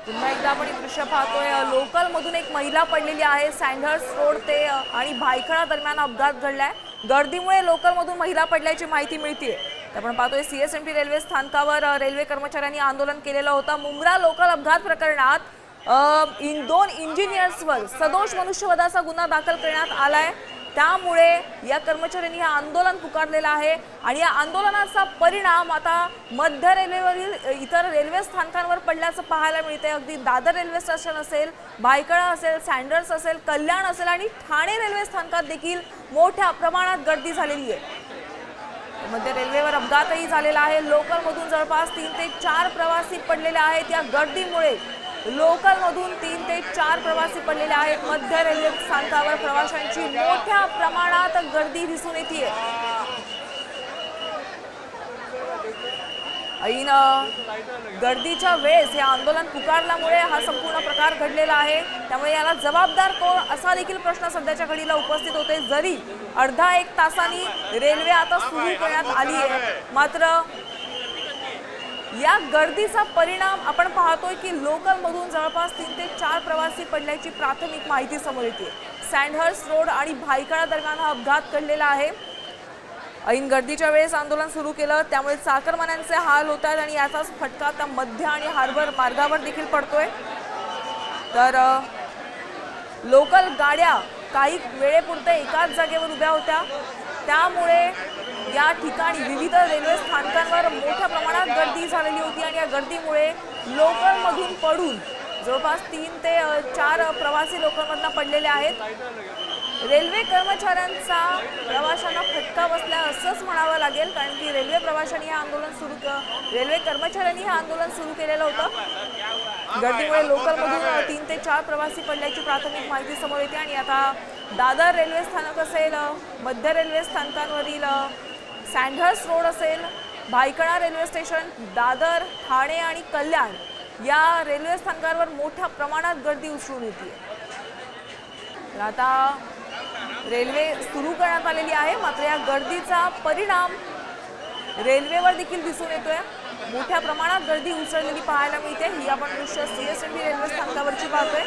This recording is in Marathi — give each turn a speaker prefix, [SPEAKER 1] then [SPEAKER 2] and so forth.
[SPEAKER 1] पुन्हा एकदा आपण हे दृश्य पाहतोय, लोकल मधून एक महिला पडलेली आहे। सँडहर्स रोड ते आणि भायखळा दरम्यान अपघात घडलाय। गर्दीमुळे लोकल मधून महिला पडल्याची माहिती मिळते। आपण पाहतोय सीएसएमटी रेल्वे स्थानकावर रेल्वे कर्मचाऱ्यांनी आंदोलन केलेलं होतं। मुंब्रा लोकल अपघात प्रकरणात दोन इंजिनियर्सवर सदोष मनुष्यवधाचा गुन्हा दाखल करण्यात आलाय। त्यामुळे या कर्मचाऱ्यांनी हे आंदोलन पुकारलेलं आहे आणि या आंदोलनाचा परिणाम आता मध्य रेल्वेवरील इतर रेल्वे स्थानकांवर पडल्याचं पाहायला मिळते। अगदी दादर रेल्वे स्टेशन असेल, भायखळा असेल, सँडर्स असेल, कल्याण असेल आणि ठाणे रेल्वे स्थानकात देखील मोठ्या प्रमाणात गर्दी झालेली आहे। मध्य रेल्वेवर अपघातही झालेला आहे। लोकल मधून जवळपास 3 ते 4 प्रवासी पडलेले आहेत। या गर्दीमुळे लोकल मधून 3 ते 4 प्रवासी पडलेले आहेत। मध्य रेल्वे स्थानकावर प्रवाशांची मोठ्या प्रमाणात गर्दी दिसून येते। ऐन गर्दीच्या वेळेस हे आंदोलन पुकारल्यामुळे हा संपूर्ण प्रकार घडलेला आहे। त्यामुळे याला जबाबदार कोण असा देखील प्रश्न सध्याच्या घडीला उपस्थित होते। जरी अर्धा एक तासांनी रेल्वे आता सुरू करण्यात आली आहे, मात्र या गर्दीचा परिणाम आपण पाहतोय की लोकल मधून जवळपास 3 ते 4 प्रवासी पडल्याची प्राथमिक माहिती समोर येते। सँडहर्स रोड आणि भायखळा दरम्यान हा अपघात घडलेला आहे। ऐन गर्दीच्या वेळेस आंदोलन सुरू केलं, त्यामुळे चाकरमान्यांचे हाल होतात आणि याचाच फटका त्या मध्य आणि हार्बर मार्गावर देखील पडतोय। तर लोकल गाड्या काही वेळेपुरते एकाच जागेवर उभ्या होत्या, त्यामुळे या ठिकाणी विविध रेल्वे स्थानकांवर मोठ्या प्रमाणात गर्दी झालेली होती आणि या गर्दीमुळे लोकल मधून पडून जवळपास 3 ते 4 प्रवासी लोकलमधून पडलेले आहेत। रेल्वे कर्मचाऱ्यांचा प्रवाशांना फटका बसला असंच म्हणावं लागेल, कारण की रेल्वे कर्मचाऱ्यांनी हे आंदोलन सुरू केलेलं होतं। गर्दीमुळे लोकल मधून 3 ते 4 प्रवासी पडल्याची प्राथमिक माहिती समोर येते आणि आता दादर रेल्वे स्थानक असेल, मध्य रेल्वे स्थानकांवरील सँडहर्स रोड असेल, भायखळा रेल्वे स्टेशन, दादर, ठाणे आणि कल्याण या रेल्वे स्थानकांवर मोठ्या प्रमाणात गर्दी उसळून येते। तर आता रेल्वे सुरू करण्यात आलेली आहे, मात्र या गर्दीचा परिणाम रेल्वेवर देखील दिसून येतोय। मोठ्या प्रमाणात गर्दी उसळलेली पाहायला मिळते। ही आपण दृश्य सीएसएमटी रेल्वे स्थानकावरची पाहतोय।